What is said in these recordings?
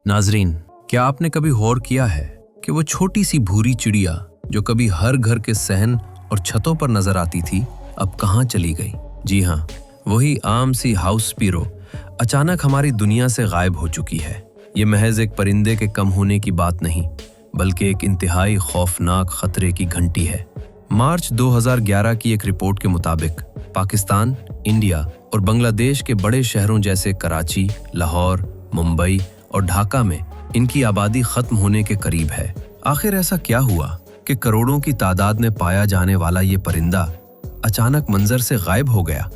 नाजरीन, क्या आपने कभी गौर किया है कि वो छोटी सी भूरी चिड़िया जो कभी हर घर के सहन और छतों पर नजर आती थी, अब कहाँ चली गई? जी हाँ, वही आम सी हाउस स्पैरो अचानक हमारी दुनिया से गायब हो चुकी है। ये महज एक परिंदे के कम होने की बात नहीं, बल्कि एक इंतहाई खौफनाक खतरे की घंटी है। मार्च 2011 की एक रिपोर्ट के मुताबिक पाकिस्तान, इंडिया और बांग्लादेश के बड़े शहरों जैसे कराची, लाहौर, मुंबई और ढाका में इनकी आबादी खत्म होने के करीब है। आखिर ऐसा क्या हुआ कि करोड़ों की तादाद में पाया जाने वाला ये परिंदा अचानक मंजर से गायब हो गया?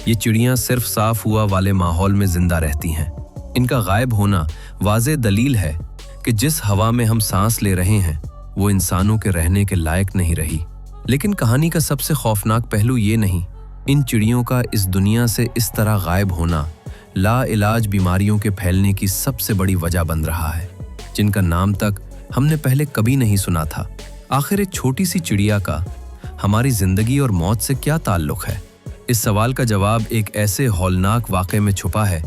ये चिड़ियां सिर्फ साफ हुआ वाले माहौल में जिंदा रहती हैं। इनका गायब होना वाज़ेह दलील है कि जिस हवा में हम सांस ले रहे हैं वो इंसानों के रहने के लायक नहीं रही। लेकिन कहानी का सबसे खौफनाक पहलू ये नहीं, इन चिड़ियों का इस दुनिया से इस तरह गायब होना लाइलाज बीमारियों के फैलने की सबसे बड़ी वजह बन रहा है, जिनका नाम तक हमने पहले कभी नहीं सुना था। आखिर एक छोटी सी चिड़िया का हमारी जिंदगी और मौत से क्या ताल्लुक है? इस सवाल का जवाब एक ऐसे हौलनाक वाक़े में छुपा है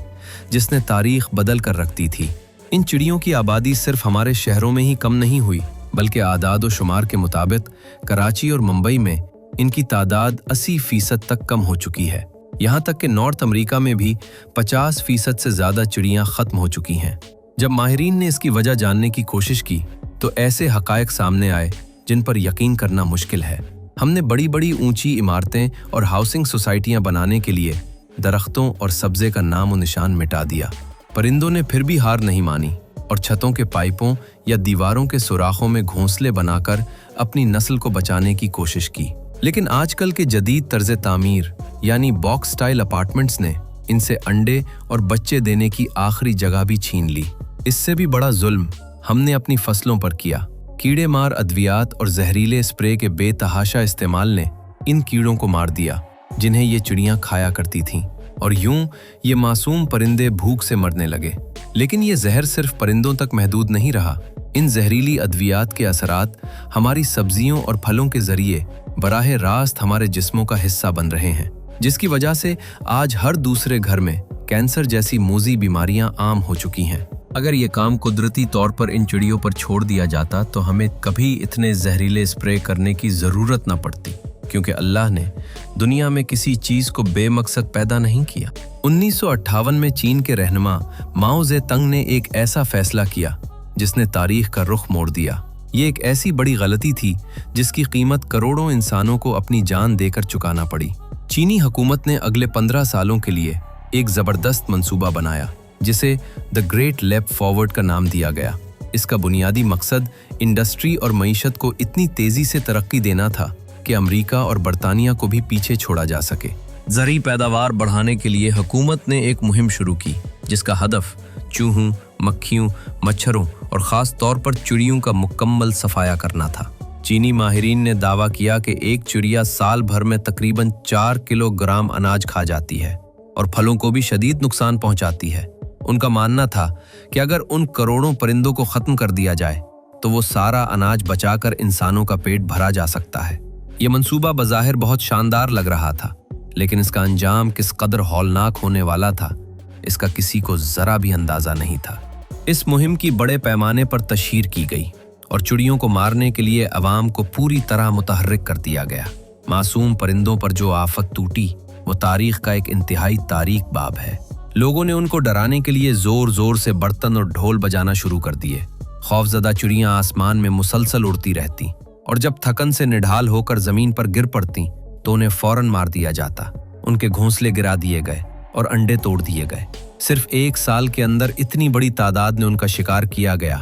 जिसने तारीख बदल कर रख दी थी। इन चिड़ियों की आबादी सिर्फ हमारे शहरों में ही कम नहीं हुई, बल्कि आदाद व शुमार के मुताबिक कराची और मुंबई में इनकी तादाद 80% तक कम हो चुकी है। यहाँ तक कि नॉर्थ अमेरिका में भी 50% से ज़्यादा चिड़ियाँ ख़त्म हो चुकी हैं। जब माहिरीन ने इसकी वजह जानने की कोशिश की तो ऐसे हक़ाइक़ सामने आए जिन पर यकीन करना मुश्किल है। हमने बड़ी बड़ी ऊंची इमारतें और हाउसिंग सोसाइटियाँ बनाने के लिए दरख्तों और सब्ज़े का नाम और निशान मिटा दिया। परिंदों ने फिर भी हार नहीं मानी और छतों के पाइपों या दीवारों के सुराखों में घोंसले बनाकर अपनी नस्ल को बचाने की कोशिश की। लेकिन आजकल के जदीद तर्ज तामीर यानी बॉक्स स्टाइल अपार्टमेंट्स ने इनसे अंडे और बच्चे देने की आखिरी जगह भी छीन ली। इससे भी बड़ा जुल्म हमने अपनी फसलों पर किया। कीड़े मार अद्वियात और जहरीले स्प्रे के बेतहाशा इस्तेमाल ने इन कीड़ों को मार दिया जिन्हें ये चिड़ियां खाया करती थीं, और यूं ये मासूम परिंदे भूख से मरने लगे। लेकिन ये जहर सिर्फ परिंदों तक महदूद नहीं रहा। इन जहरीली अद्वियात के असरात हमारी सब्जियों और फलों के जरिए बराह रास्त हमारे जिस्मों का हिस्सा बन रहे हैं, जिसकी वजह से आज हर दूसरे घर में कैंसर जैसी मोजी बीमारियां आम हो चुकी हैं। अगर ये काम कुदरती तौर पर इन चिड़ियों पर छोड़ दिया जाता तो हमें कभी इतने जहरीले स्प्रे करने की ज़रूरत न पड़ती, क्योंकि अल्लाह ने दुनिया में किसी चीज़ को बेमकसद पैदा नहीं किया। 1958 में चीन के रहनुमा माओ ज़ेतुंग ने एक ऐसा फैसला किया जिसने तारीख का रुख मोड़ दिया। ये एक ऐसी बड़ी गलती थी जिसकी कीमत करोड़ों इंसानों को अपनी जान देकर चुकाना पड़ी। चीनी हुकूमत ने अगले 15 सालों के लिए एक ज़बरदस्त मंसूबा बनाया जिसे द ग्रेट लेप फॉरवर्ड का नाम दिया गया। इसका बुनियादी मकसद इंडस्ट्री और मईशत को इतनी तेज़ी से तरक्की देना था कि अमेरिका और बरतानिया को भी पीछे छोड़ा जा सके। ज़रूरी पैदावार बढ़ाने के लिए हुकूमत ने एक मुहिम शुरू की जिसका हदफ चूहों, मक्खियों, मच्छरों और ख़ास तौर पर चिड़ियों का मुकम्मल सफाया करना था। चीनी माहिरीन ने दावा किया कि एक चिड़िया साल भर में तकरीबन 4 किलोग्राम अनाज खा जाती है और फलों को भी शदीद नुकसान पहुंचाती है। उनका मानना था कि अगर उन करोड़ों परिंदों को ख़त्म कर दिया जाए तो वो सारा अनाज बचाकर इंसानों का पेट भरा जा सकता है। ये मंसूबा बज़ाहिर बहुत शानदार लग रहा था, लेकिन इसका अंजाम किस कदर हौलनाक होने वाला था इसका किसी को ज़रा भी अंदाज़ा नहीं था। इस मुहिम की बड़े पैमाने पर तशहीर की गई और चिड़ियों को मारने के लिए अवाम को पूरी तरह मुतहर्रिक कर दिया गया। मासूम परिंदों पर जो आफत टूटी वो तारीख का एक इंतहाई तारीक बाब है। लोगों ने उनको डराने के लिए जोर जोर से बर्तन और ढोल बजाना शुरू कर दिए। खौफजदा चिड़ियां आसमान में मुसलसल उड़ती रहती और जब थकन से निढाल होकर जमीन पर गिर पड़ती तो उन्हें फौरन मार दिया जाता। उनके घोंसले गिरा दिए गए और अंडे तोड़ दिए गए। सिर्फ 1 साल के अंदर इतनी बड़ी तादाद में उनका शिकार किया गया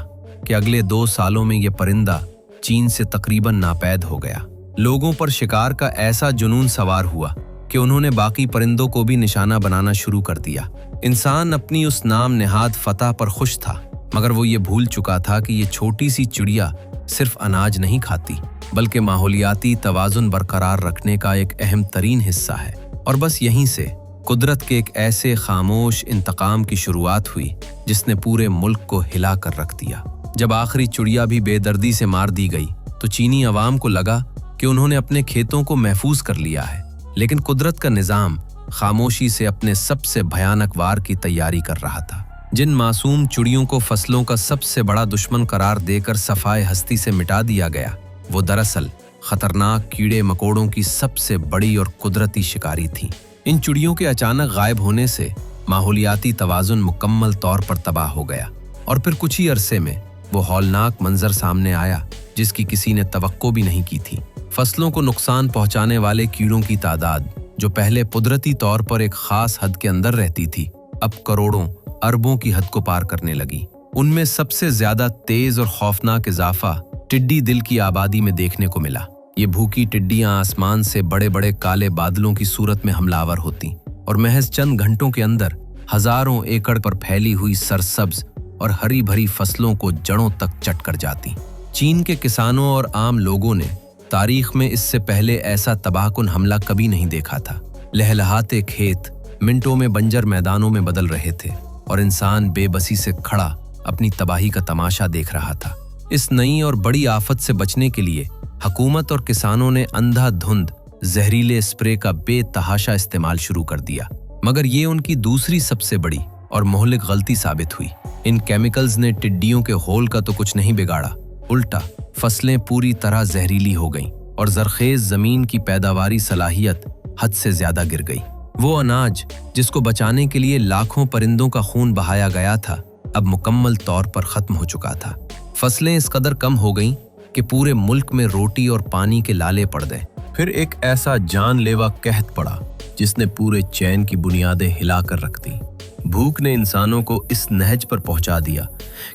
कि अगले 2 सालों में ये परिंदा चीन से तकरीबन नापैद हो गया। लोगों पर शिकार का ऐसा जुनून सवार हुआ कि उन्होंने बाकी परिंदों को भी निशाना बनाना शुरू कर दिया। इंसान अपनी उस नाम नेहाद फतह पर खुश था, मगर वो ये भूल चुका था कि ये छोटी सी चिड़िया सिर्फ अनाज नहीं खाती, बल्कि माहौलियाती तवाज़ुन बरकरार रखने का एक अहम तरीन हिस्सा है। और बस यहीं से कुदरत के एक ऐसे खामोश इंतकाम की शुरुआत हुई जिसने पूरे मुल्क को हिला कर रख दिया। जब आखिरी चिड़िया भी बेदर्दी से मार दी गई तो चीनी अवाम को लगा कि उन्होंने अपने खेतों को महफूज कर लिया है, लेकिन कुदरत का निज़ाम खामोशी से अपने सबसे भयानक वार की तैयारी कर रहा था। जिन मासूम चिड़ियों को फसलों का सबसे बड़ा दुश्मन करार देकर सफाए हस्ती से मिटा दिया गया, वो दरअसल खतरनाक कीड़े मकोड़ों की सबसे बड़ी और कुदरती शिकारी थीं। इन चिड़ियों के अचानक गायब होने से माहौलियाती तवाज़ुन मुकम्मल तौर पर तबाह हो गया और फिर कुछ ही अरसे में वो हौलनाक मंजर सामने आया जिसकी किसी ने तवक्को भी नहीं की थी। फसलों को नुकसान पहुंचाने वाले कीड़ों की तादाद, जो पहले कुदरती तौर पर एक खास हद के अंदर रहती थी, अब करोड़ों अरबों की हद को पार करने लगी। उनमें सबसे ज्यादा तेज और खौफनाक इजाफा टिड्डी दिल की आबादी में देखने को मिला। ये भूखी टिड्डियां आसमान से बड़े बड़े काले बादलों की सूरत में हमलावर होती और महज चंद घंटों के अंदर हजारों एकड़ पर फैली हुई सरसब्ज और हरी भरी फसलों को जड़ों तक चट कर जाती। चीन के किसानों और आम लोगों ने तारीख में इससे पहले ऐसा तबाहकुन हमला कभी नहीं देखा था। लहलहाते खेत मिनटों में बंजर मैदानों में बदल रहे थे और इंसान बेबसी से खड़ा अपनी तबाही का तमाशा देख रहा था। इस नई और बड़ी आफत से बचने के लिए हुकूमत और किसानों ने अंधाधुंध जहरीले स्प्रे का बेतहाशा इस्तेमाल शुरू कर दिया, मगर ये उनकी दूसरी सबसे बड़ी और मोहलिक गलती साबित हुई। इन केमिकल्स ने टिड्डियों के होल का तो कुछ नहीं बिगाड़ा, उल्टा फसलें पूरी तरह जहरीली हो गईं और जरखेज जमीन की पैदावारी सलाहियत हद से ज्यादा गिर गई। वो अनाज जिसको बचाने के लिए लाखों परिंदों का खून बहाया गया था, अब मुकम्मल तौर पर खत्म हो चुका था। फसलें इस कदर कम हो गईं कि पूरे मुल्क में रोटी और पानी के लाले पड़ गए। फिर एक ऐसा जानलेवा कहत पड़ा जिसने पूरे चैन की बुनियादें हिलाकर रख दी। भूख ने इंसानों को इस नहज पर पहुंचा दिया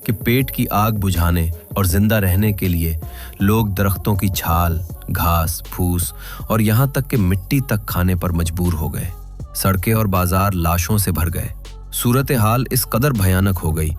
कि पेट की आग बुझाने और जिंदा रहने के लिए लोग दरख्तों की छाल, घास फूस और यहाँ तक कि मिट्टी तक खाने पर मजबूर हो गए। सड़कें और बाजार लाशों से भर गए। सूरत हाल इस कदर भयानक हो गई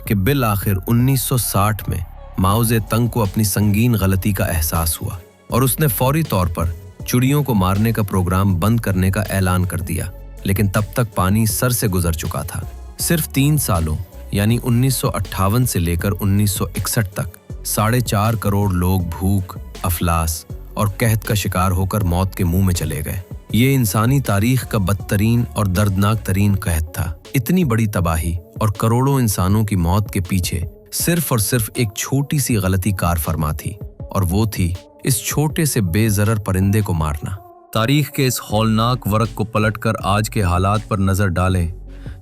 कि बिल आखिर 1960 में माओ ज़ेतुंग को अपनी संगीन गलती का एहसास हुआ और उसने फौरी तौर पर चिड़ियों को मारने का प्रोग्राम बंद करने का ऐलान कर दिया। लेकिन तब तक पानी सर से गुजर चुका था। सिर्फ 3 सालों यानी 1958 से लेकर 1961 तक 4.5 करोड़ लोग भूख, अफलास और कहत का शिकार होकर मौत के मुंह में चले गए। ये इंसानी तारीख का बदतरीन और दर्दनाक तरीन कहत था। इतनी बड़ी तबाही और करोड़ों इंसानों की मौत के पीछे सिर्फ और सिर्फ एक छोटी सी गलती कार फरमा थी, और वो थी इस छोटे से बेजरर परिंदे को मारना। तारीख के इस हौलनाक वर्क को पलटकर आज के हालात पर नजर डालें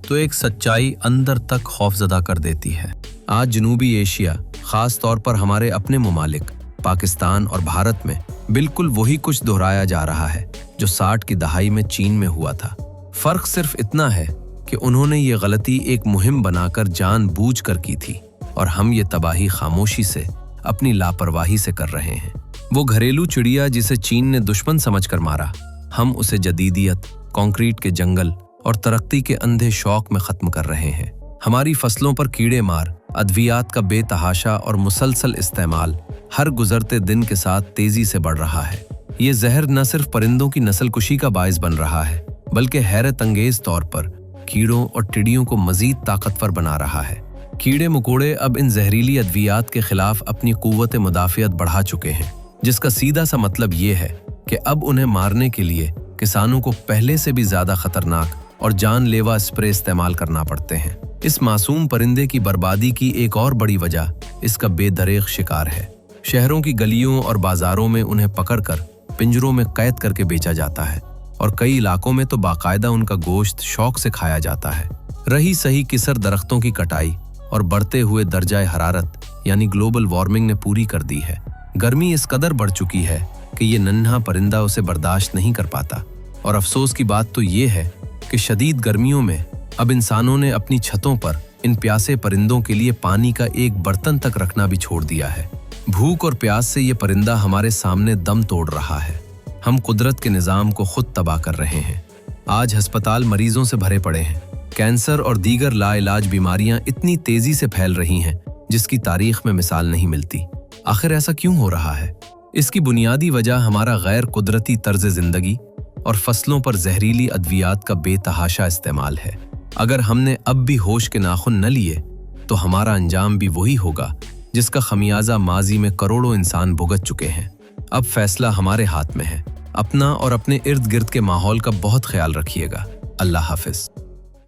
तो एक सच्चाई अंदर तक खौफजदा कर देती है। आज जनूबी एशिया, खास तौर पर हमारे अपने मुमालिक पाकिस्तान और भारत में बिल्कुल वही कुछ दोहराया जा रहा है जो 60 की दहाई में चीन में हुआ था। फर्क सिर्फ इतना है कि उन्होंने ये गलती एक मुहिम बनाकर जानबूझकर की थी और हम ये तबाही खामोशी से, अपनी लापरवाही से कर रहे हैं। वो घरेलू चिड़िया जिसे चीन ने दुश्मन समझकर मारा, हम उसे जदीदियत, कंक्रीट के जंगल और तरक्की के अंधे शौक में खत्म कर रहे हैं। हमारी फसलों पर कीड़े मार, अद्वियात का बेतहाशा और मुसलसल इस्तेमाल हर गुजरते दिन के साथ तेजी से बढ़ रहा है। ये जहर न सिर्फ परिंदों की नस्ल कुशी का बायस बन रहा है, बल्कि हैरत अंगेज तौर पर कीड़ों और टिड्डियों को मजीद ताकतवर बना रहा है। कीड़े मकोड़े अब इन जहरीली अद्वियात के खिलाफ अपनी कुव्वत मुदाफियत बढ़ा चुके हैं, जिसका सीधा सा मतलब ये है कि अब उन्हें मारने के लिए किसानों को पहले से भी ज्यादा खतरनाक और जानलेवा स्प्रे इस्तेमाल करना पड़ते हैं। इस मासूम परिंदे की बर्बादी की एक और बड़ी वजह इसका बेदरेग शिकार है। शहरों की गलियों और बाजारों में उन्हें पकड़कर पिंजरों में कैद करके बेचा जाता है और कई इलाकों में तो बाकायदा उनका गोश्त शौक से खाया जाता है। रही सही किसर दरख्तों की कटाई और बढ़ते हुए दर्जाए हरारत यानी ग्लोबल वार्मिंग ने पूरी कर दी है। गर्मी इस कदर बढ़ चुकी है कि ये नन्हा परिंदा उसे बर्दाश्त नहीं कर पाता, और अफसोस की बात तो ये है कि शदीद गर्मियों में अब इंसानों ने अपनी छतों पर इन प्यासे परिंदों के लिए पानी का एक बर्तन तक रखना भी छोड़ दिया है। भूख और प्यास से ये परिंदा हमारे सामने दम तोड़ रहा है। हम कुदरत के निज़ाम को खुद तबाह कर रहे हैं। आज अस्पताल मरीजों से भरे पड़े हैं। कैंसर और दीगर लाइलाज बीमारियां इतनी तेजी से फैल रही हैं जिसकी तारीख में मिसाल नहीं मिलती। आखिर ऐसा क्यों हो रहा है? इसकी बुनियादी वजह हमारा गैर कुदरती तर्ज जिंदगी और फसलों पर जहरीली अद्वियात का बेतहाशा इस्तेमाल है। अगर हमने अब भी होश के नाखुन न लिए तो हमारा अंजाम भी वही होगा जिसका खमियाजा माजी में करोड़ों इंसान भुगत चुके हैं। अब फैसला हमारे हाथ में है। अपना और अपने इर्द गिर्द के माहौल का बहुत ख्याल रखिएगा। अल्लाह हाफिज।